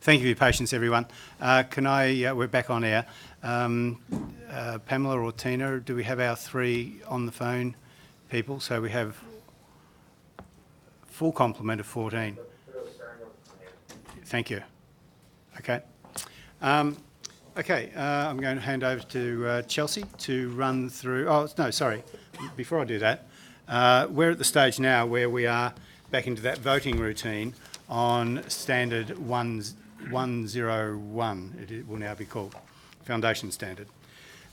Thank you for your patience, everyone. We're back on air. Pamela or Tina, do we have our three on the phone people? So we have full complement of 14. Thank you. Okay. I'm going to hand over to Chelsea to run through... Oh, no, sorry. Before I do that, we're at the stage now where we are back into that voting routine on standard 101, it will now be called, foundation standard.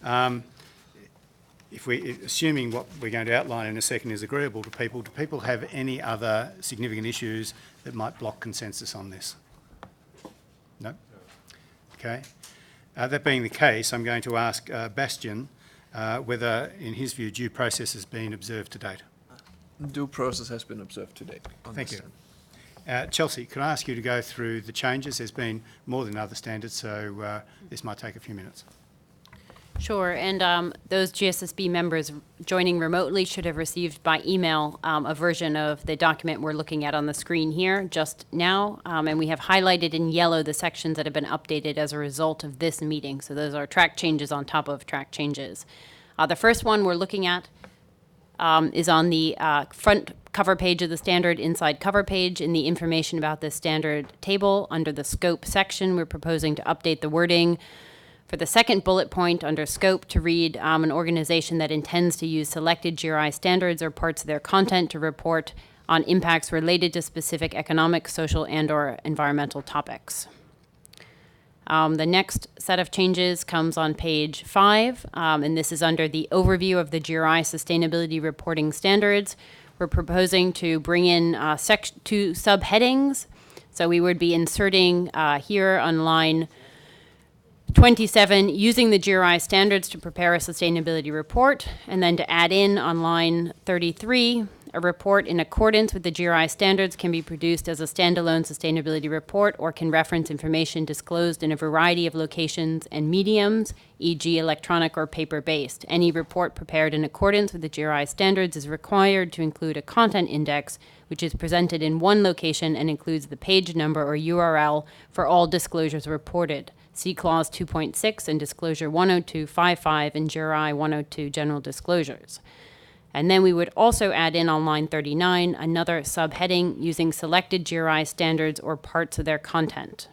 Assuming what we're going to outline in a second is agreeable to people, do people have any other significant issues that might block consensus on this? No? Okay. That being the case, I'm going to ask Bastian whether, in his view, due process has been observed to date. Due process has been observed to date. Thank you. Chelsea, could I ask you to go through the changes? There's been more than other standards, so this might take a few minutes. Sure, and those GSSB members joining remotely should have received by email a version of the document we're looking at on the screen here just now, and we have highlighted in yellow the sections that have been updated as a result of this meeting. So those are track changes on top of track changes. The first one we're looking at is on the front cover page of the standard inside cover page. In the information about this standard table, under the scope section, we're proposing to update the wording for the second bullet point under scope to read an organization that intends to use selected GRI standards or parts of their content to report on impacts related to specific economic, social, and/or environmental topics. The next set of changes comes on page 5, and this is under the overview of the GRI sustainability reporting standards. We're proposing to bring in 2 subheadings. So we would be inserting here on line 27, using the GRI standards to prepare a sustainability report, and then to add in on line 33, a report in accordance with the GRI standards can be produced as a standalone sustainability report or can reference information disclosed in a variety of locations and mediums, e.g. electronic or paper-based. Any report prepared in accordance with the GRI standards is required to include a content index, which is presented in one location and includes the page number or URL for all disclosures reported. See Clause 2.6 and Disclosure 102.55 in GRI 102 General Disclosures. And then we would also add in on line 39 another subheading using selected GRI standards or parts of their content.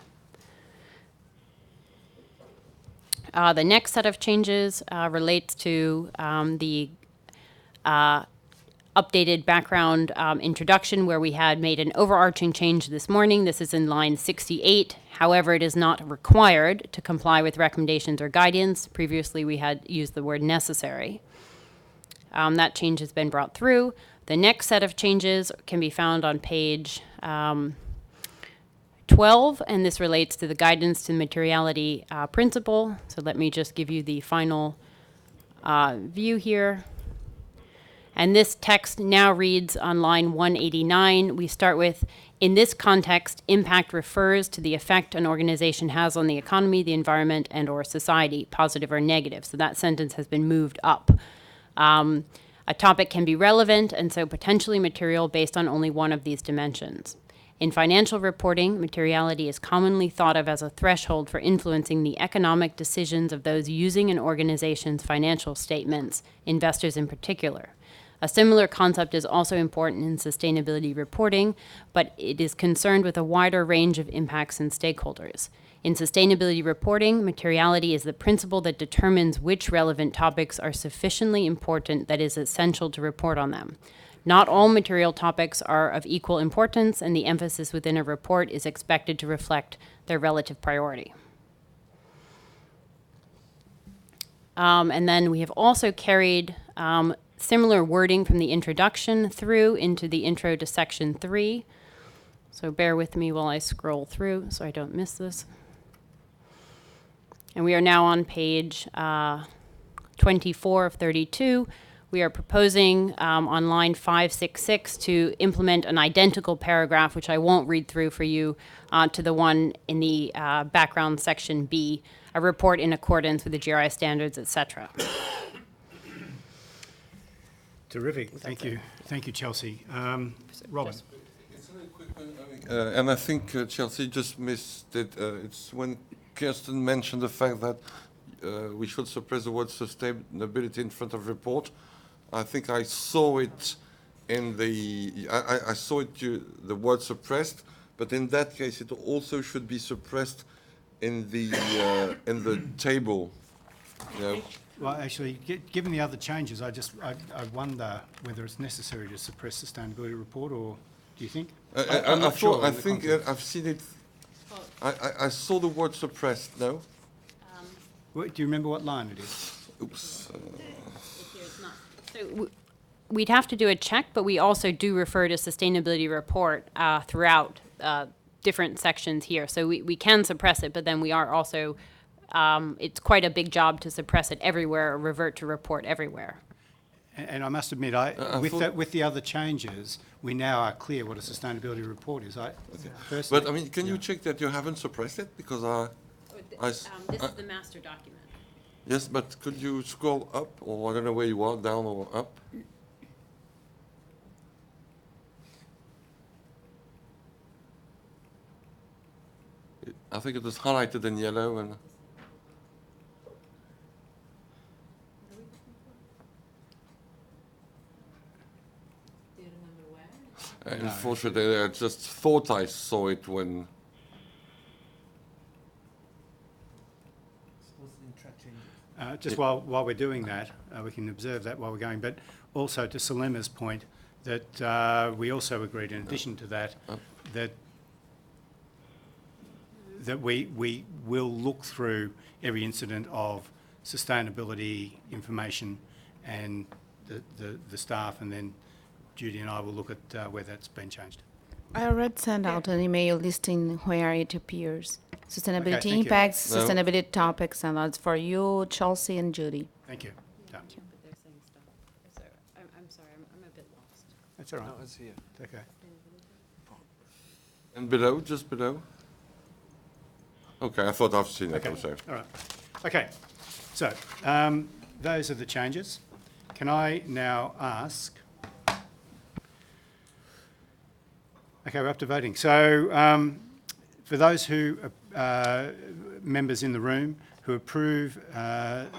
The next set of changes relates to the updated background introduction, where we had made an overarching change this morning. This is in line 68. However, it is not required to comply with recommendations or guidance. Previously, we had used the word necessary. That change has been brought through. The next set of changes can be found on page 12, and this relates to the guidance to materiality principle. So let me just give you the final view here. And this text now reads on line 189. We start with, in this context, impact refers to the effect an organization has on the economy, the environment, and/or society, positive or negative. So that sentence has been moved up. A topic can be relevant and so potentially material based on only one of these dimensions. In financial reporting, materiality is commonly thought of as a threshold for influencing the economic decisions of those using an organization's financial statements, investors in particular. A similar concept is also important in sustainability reporting, but it is concerned with a wider range of impacts and stakeholders. In sustainability reporting, materiality is the principle that determines which relevant topics are sufficiently important that is essential to report on them. Not all material topics are of equal importance, and the emphasis within a report is expected to reflect their relative priority. And then we have also carried similar wording from the introduction through into the intro to section 3. So bear with me while I scroll through so I don't miss this. And we are now on page 24 of 32. We are proposing on line 566 to implement an identical paragraph, which I won't read through for you, to the one in the background section B, a report in accordance with the GRI standards, etc. Terrific. Thank you. Thank you, Chelsea. Robin. It's only a quick And I think Chelsea just missed it. It's when Kirsten mentioned the fact that we should suppress the word sustainability in front of report. I think I saw it in the, I saw it, the word suppressed, but in that case it also should be suppressed in the table. You know. Well, actually, given the other changes, I wonder whether it's necessary to suppress sustainability report, or do you think? I'm not sure. I think I've seen it. I saw the word suppressed. No. Do you remember what line it is? Oops. So we'd have to do a check, but we also do refer to sustainability report throughout different sections here. So we can suppress it, but then we are also, it's quite a big job to suppress it everywhere or revert to report everywhere. And I must admit, with the other changes, we now are clear what a sustainability report is. Personally, But I mean, can you check that you haven't suppressed it? Because this is the master document. yes, but could you scroll up, or I don't know where you are, down or up? I think it was highlighted in yellow and. Unfortunately, I just thought I saw it when. just while we're doing that, we can observe that while we're going. But also to Salema's point, that we also agreed, in addition to that, that we will look through every incident of sustainability information and the staff, and then Judy and I will look at where that's been changed. I already sent out an email listing where it appears. Sustainability thank you. impacts, No. sustainability topics, and that's for you, Chelsea and Judy. Thank you. Done. But they're saying stuff. I'm sorry, I'm a bit lost. That's all right. No, it's here. It's okay. And below, just below? Okay, I thought I've seen it Okay. also. All right. Okay. So those are the changes. Can I now ask? Okay, we're up to voting. So for those who members in the room who approve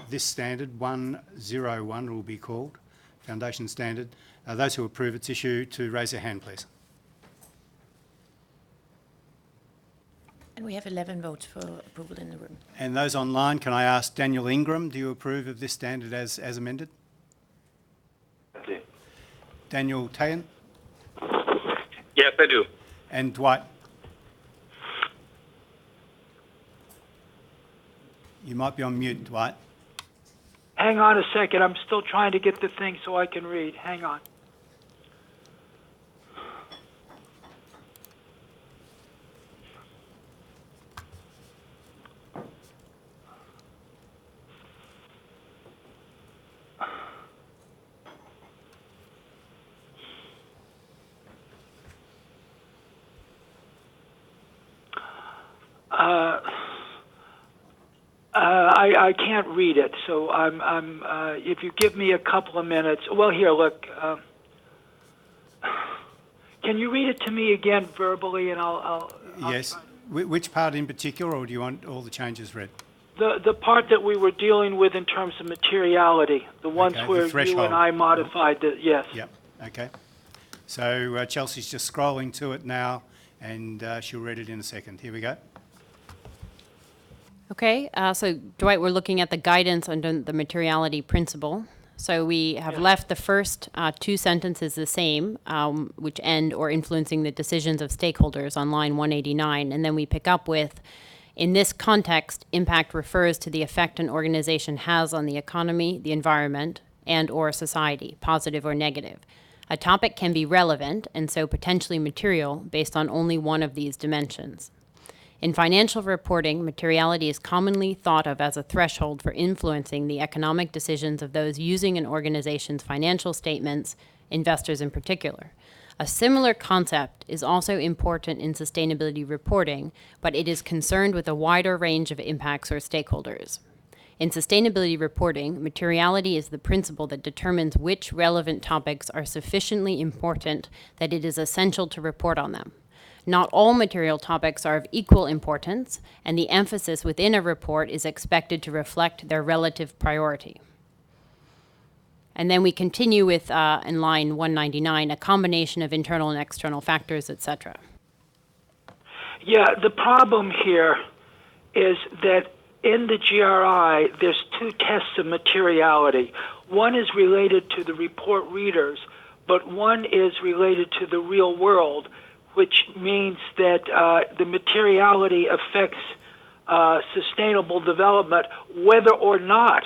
this standard 101 will be called foundation standard. Those who approve its issue to raise their hand, please. And we have 11 votes for approval in the room. And those online, can I ask Daniel Ingram, do you approve of this standard as amended? Okay. Daniel Tayan Yes, I do. and Dwight? You might be on mute, Dwight. Hang on a second. I'm still trying to get the thing so I can read. Hang on. I can't read it, so if you give me a couple of minutes. Well, here, look. Can you read it to me again verbally, and I'll Yes. try. Which part in particular, or do you want all the changes read? The part that we were dealing with in terms of materiality, the ones Okay, the where you threshold. and I modified the, yes. Yep, okay. So Chelsea's just scrolling to it now, and she'll read it in a second. Here we go. Okay, so Dwight, we're looking at the guidance under the materiality principle. So we have left the first two sentences the same, which end or influencing the decisions of stakeholders on line 189. And then we pick up with, in this context, impact refers to the effect an organization has on the economy, the environment, and or society, positive or negative. A topic can be relevant and so potentially material based on only one of these dimensions. In financial reporting, materiality is commonly thought of as a threshold for influencing the economic decisions of those using an organization's financial statements, investors in particular. A similar concept is also important in sustainability reporting, but it is concerned with a wider range of impacts or stakeholders. In sustainability reporting, materiality is the principle that determines which relevant topics are sufficiently important that it is essential to report on them. Not all material topics are of equal importance, and the emphasis within a report is expected to reflect their relative priority. And then we continue with, in line 199, a combination of internal and external factors, etc. Yeah, the problem here is that in the GRI, there's two tests of materiality. One is related to the report readers, but one is related to the real world, which means that the materiality affects sustainable development, whether or not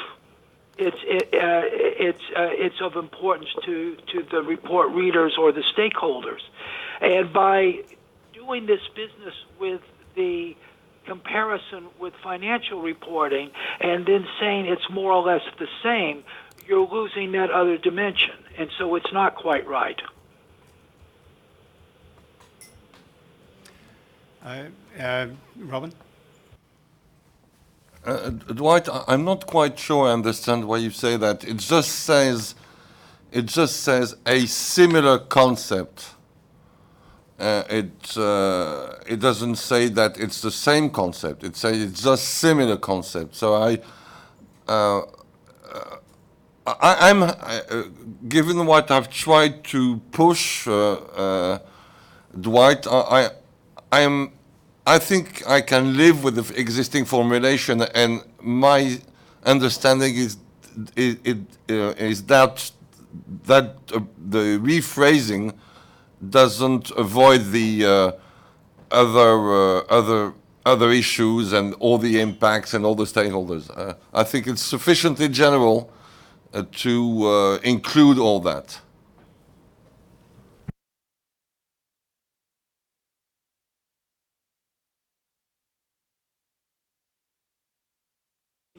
it's of importance to the report readers or the stakeholders. And by doing this business with the comparison with financial reporting and then saying it's more or less the same, you're losing that other dimension. And so it's not quite right. Robin? Dwight, I'm not quite sure I understand why you say that. It just says a similar concept. It doesn't say that it's the same concept. It says it's just similar concept. So I'm given what I've tried to push, Dwight, I think I can live with the existing formulation, and my understanding is that the rephrasing doesn't avoid the other issues and all the impacts and all the stakeholders. I think it's sufficiently general to include all that.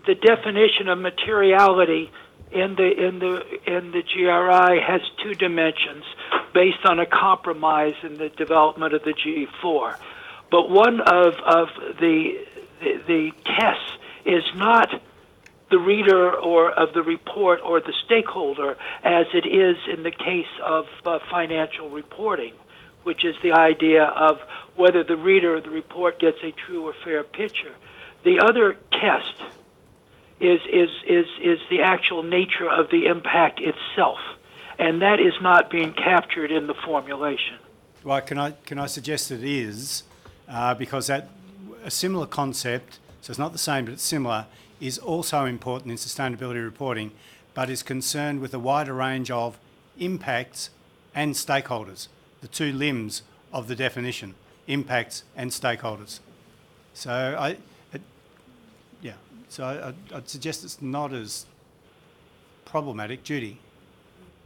The definition of materiality in the GRI has two dimensions based on a compromise in the development of the G4. But one of the tests is not the reader or of the report or the stakeholder, as it is in the case of financial reporting, which is the idea of whether the reader of the report gets a true or fair picture. The other test is the actual nature of the impact itself, and that is not being captured in the formulation. Well, can I suggest it is, because that a similar concept, so it's not the same but it's similar, is also important in sustainability reporting, but is concerned with a wider range of impacts and stakeholders, the two limbs of the definition, impacts and stakeholders. So I'd suggest it's not as problematic. Judy?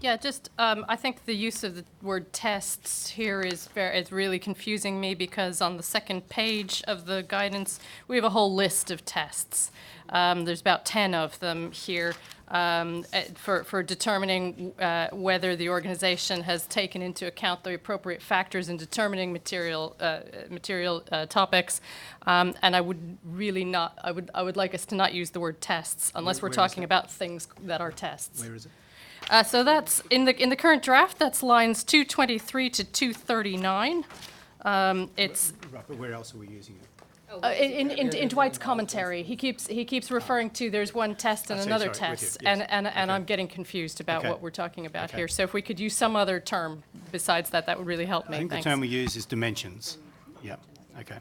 Yeah, just I think the use of the word tests here is really confusing me, because on the second page of the guidance we have a whole list of tests. There's about 10 of them here for determining whether the organization has taken into account the appropriate factors in determining material topics. And I would really not. I would like us to not use the word tests unless we're talking about things that are tests. Where is it? So that's in the current draft. That's lines 223 to 239. It's Right, but where else are we using it? in Dwight's commentary. He keeps referring to there's one test and I see, another sorry, with test, you, yes. and Okay. I'm getting confused about Okay. what we're talking about Okay. here. So if we could use some other term besides that, that would really help me. I think Thanks. the term we use is dimensions. Yeah, okay.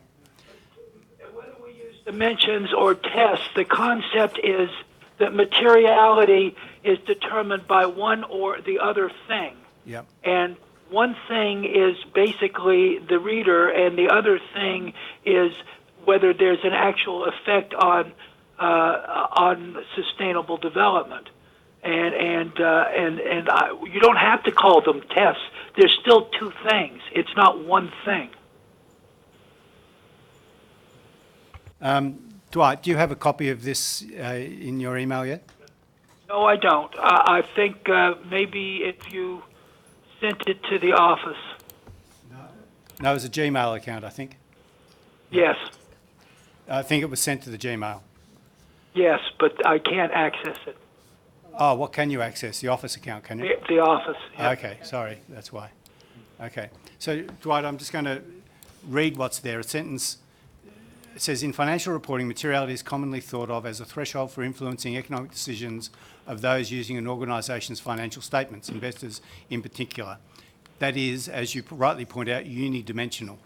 Whether we use dimensions or tests, the concept is that materiality is determined by one or the other thing. Yep. And one thing is basically the reader, and the other thing is whether there's an actual effect on sustainable development. And you don't have to call them tests. There's still two things. It's not one thing. Dwight, do you have a copy of this in your email yet? No, I don't. I think maybe if you sent it to the office. No, it was a Gmail account, I think. Yes. I think it was sent to the Gmail. Yes, but I can't access it. Oh, what can you access? The office account, can you? The office. Yeah. Okay, sorry, that's why. Okay, so Dwight, I'm just going to read what's there. A sentence, it says, in financial reporting, materiality is commonly thought of as a threshold for influencing economic decisions of those using an organisation's financial statements, investors in particular. That is, as you rightly point out, unidimensional.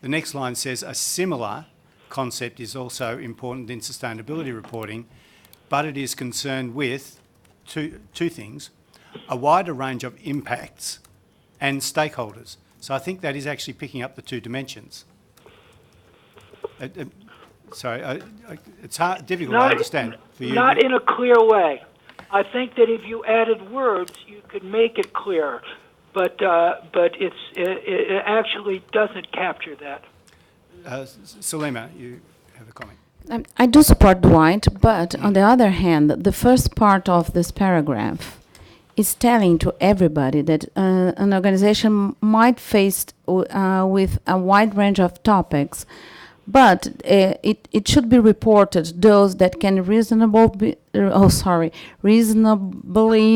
The next line says, a similar concept is also important in sustainability reporting, but it is concerned with two things, a wider range of impacts and stakeholders. So I think that is actually picking up the two dimensions. It's difficult to understand for you. Not in a clear way. I think that if you added words, you could make it clearer, but it actually doesn't capture that. Salima, you have a comment. I do support Dwight, but on the other hand, the first part of this paragraph is telling to everybody that an organization might face with a wide range of topics, but it should be reported those that can reasonably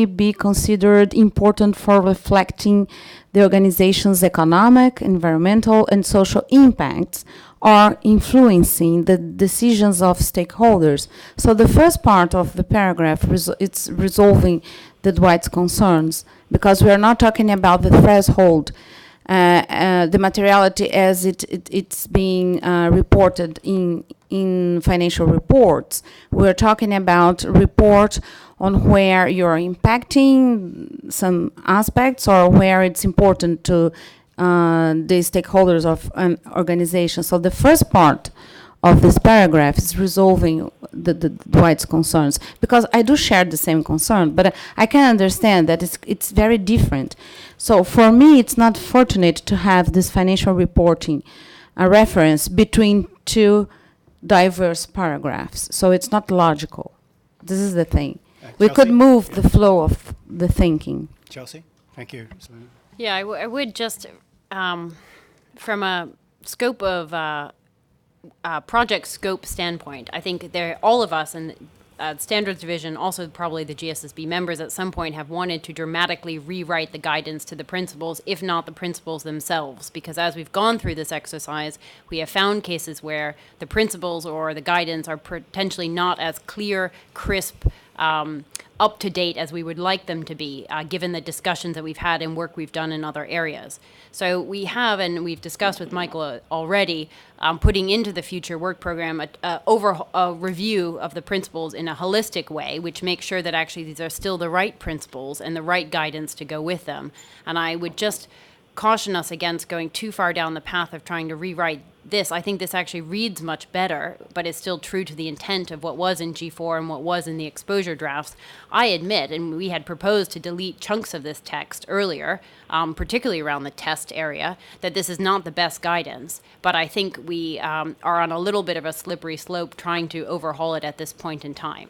be considered important for reflecting the organization's economic, environmental, and social impacts or influencing the decisions of stakeholders. So the first part of the paragraph, it's resolving the Dwight's concerns, because we are not talking about the threshold, the materiality as it's being reported in financial reports. We're talking about report on where you're impacting some aspects or where it's important to the stakeholders of an organization. So the first part of this paragraph is resolving the Dwight's concerns, because I do share the same concern, but I can understand that it's very different. So for me, it's not fortunate to have this financial reporting a reference between two diverse paragraphs. So it's not logical. This is the thing. We could Chelsea? move the flow of the thinking. Chelsea? Thank you, Salima. Yeah, I would just, from a scope of project scope standpoint, I think all of us and Standards Division, also probably the GSSB members at some point have wanted to dramatically rewrite the guidance to the principles, if not the principles themselves. Because as we've gone through this exercise, we have found cases where the principles or the guidance are potentially not as clear, crisp, up to date as we would like them to be, given the discussions that we've had and work we've done in other areas. So we have, and we've discussed with Michael already, putting into the future work program a review of the principles in a holistic way, which makes sure that actually these are still the right principles and the right guidance to go with them. And I would just caution us against going too far down the path of trying to rewrite this. I think this actually reads much better, but is still true to the intent of what was in G4 and what was in the exposure drafts. I admit, and we had proposed to delete chunks of this text earlier, particularly around the test area, that this is not the best guidance. But I think we are on a little bit of a slippery slope trying to overhaul it at this point in time.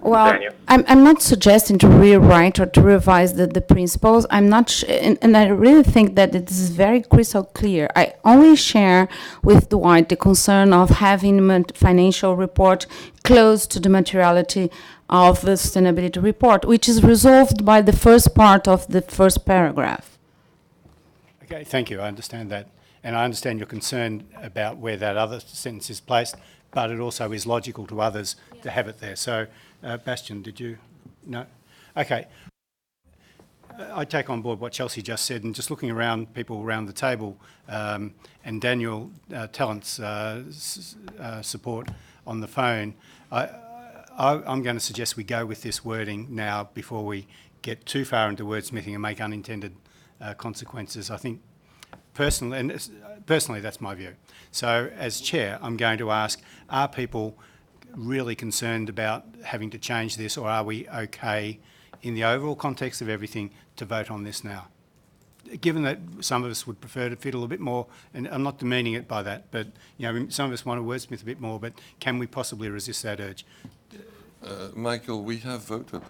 Well, Daniel. I'm not suggesting to rewrite or to revise the principles. I'm not, and I really think that it is very crystal clear. I only share with Dwight the concern of having a financial report close to the materiality of the sustainability report, which is resolved by the first part of the first paragraph. Okay, thank you. I understand that. And I understand your concern about where that other sentence is placed, but it also is logical to others to have it there. So, Bastian, did you? No? Okay. I take on board what Chelsea just said, and just looking around people around the table, and Daniel Tallant's support on the phone, I'm going to suggest we go with this wording now before we get too far into wordsmithing and make unintended consequences. I think personally, that's my view. So as chair, I'm going to ask, are people really concerned about having to change this, or are we okay in the overall context of everything to vote on this now? Given that some of us would prefer to fiddle a bit more, and I'm not demeaning it by that, but some of us want to wordsmith a bit more, but can we possibly resist that urge? Michael, we have voted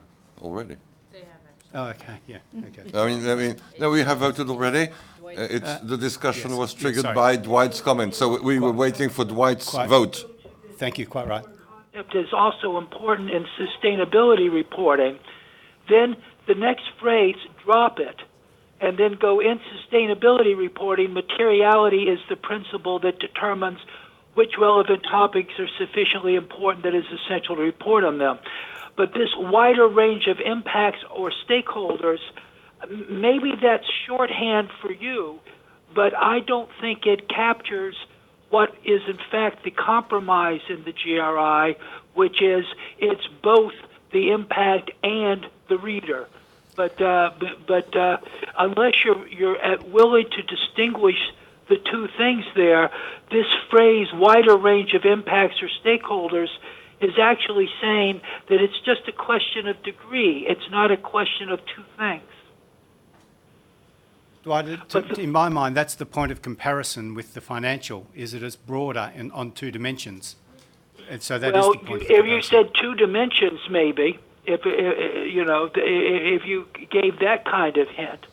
already. Oh, okay, yeah, okay. No, we have voted already. The discussion was triggered by Dwight's comment, so we were waiting for Dwight's vote. Thank you, quite right. It is also important in sustainability reporting. Then the next phrase, drop it, and then go in sustainability reporting, materiality is the principle that determines which relevant topics are sufficiently important that it's essential to report on them. But this wider range of impacts or stakeholders, maybe that's shorthand for you, but I don't think it captures what is in fact the compromise in the GRI, which is it's both the impact and the reader. But unless you're willing to distinguish the two things there, this phrase wider range of impacts or stakeholders is actually saying that it's just a question of degree. It's not a question of two things. In my mind, that's the point of comparison with the financial, is it is broader and on two dimensions. And so that is the point of if you comparison. said two dimensions, maybe, if you gave that kind of hint.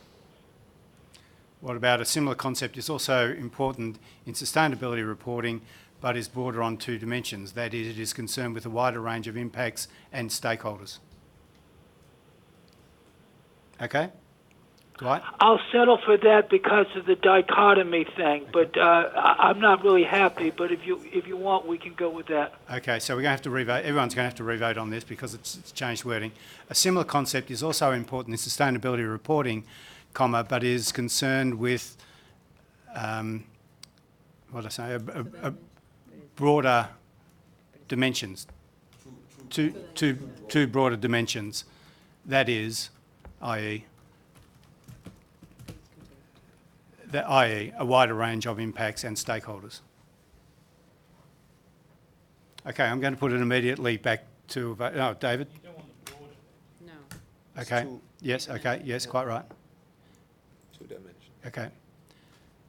What about a similar concept is also important in sustainability reporting, but is broader on two dimensions. That is, it is concerned with a wider range of impacts and stakeholders. Okay? Dwight? I'll settle for that because of the dichotomy thing, but I'm not really happy. But if you want, we can go with that. Okay, so we're going to have to revote. Everyone's going to have to revote on this because it's changed wording. A similar concept is also important in sustainability reporting, but is concerned with a broader dimensions, two broader dimensions. That is, i.e., a wider range of impacts and stakeholders. Okay, I'm going to put it immediately back to vote. Oh, David? You don't want the broad. No. Okay, yes, okay, yes, quite right. Two dimensions. Okay.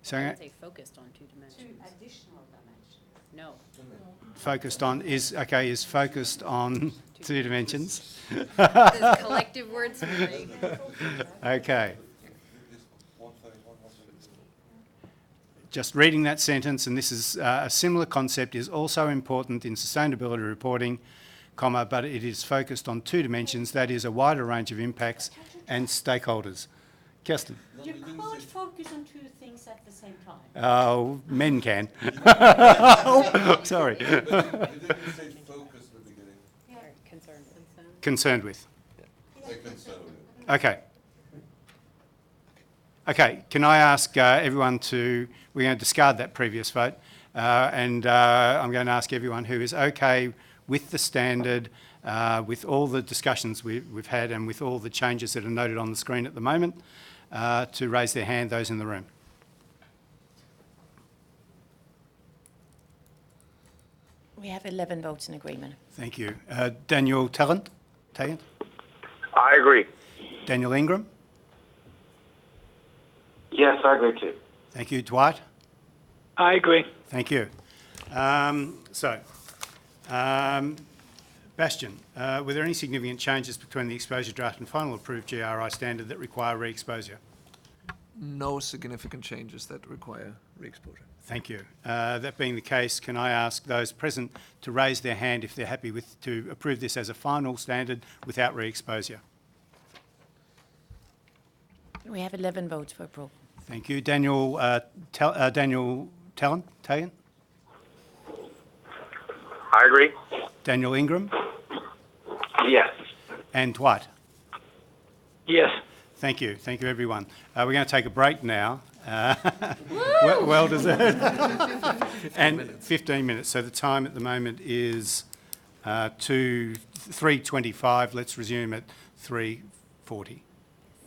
So I would say focused on two dimensions. Two additional dimensions. No. focused on is focused on two dimensions. This collective wordsmithing. Okay. Just reading that sentence, and this is a similar concept, is also important in sustainability reporting, but it is focused on two dimensions, that is a wider range of impacts and stakeholders. Kirsten? You can't focus on two things at the same time. Oh, men can. Sorry. You didn't say focus at the beginning. Concerned with. Say concern with. Okay. Okay, can I ask everyone we're going to discard that previous vote, and I'm going to ask everyone who is okay with the standard, with all the discussions we've had and with all the changes that are noted on the screen at the moment, to raise their hand, those in the room. We have 11 votes in agreement. Thank you. Daniel Talent? I agree. Daniel Ingram? Yes, I agree too. Thank you. Dwight? I agree. Thank you. Bastian, were there any significant changes between the exposure draft and final approved GRI standard that require re-exposure? No significant changes that require re-exposure. Thank you. That being the case, can I ask those present to raise their hand if they're happy to approve this as a final standard without re-exposure? We have 11 votes for approval. Thank you. Daniel Talent? I agree. Daniel Ingram? Yes. And Dwight? Yes. Thank you. Thank you, everyone. We're going to take a break now. Well deserved. And 15 minutes. So the time at the moment is 3:25. Let's resume at 3:40.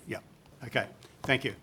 Yeah. Okay. Thank you.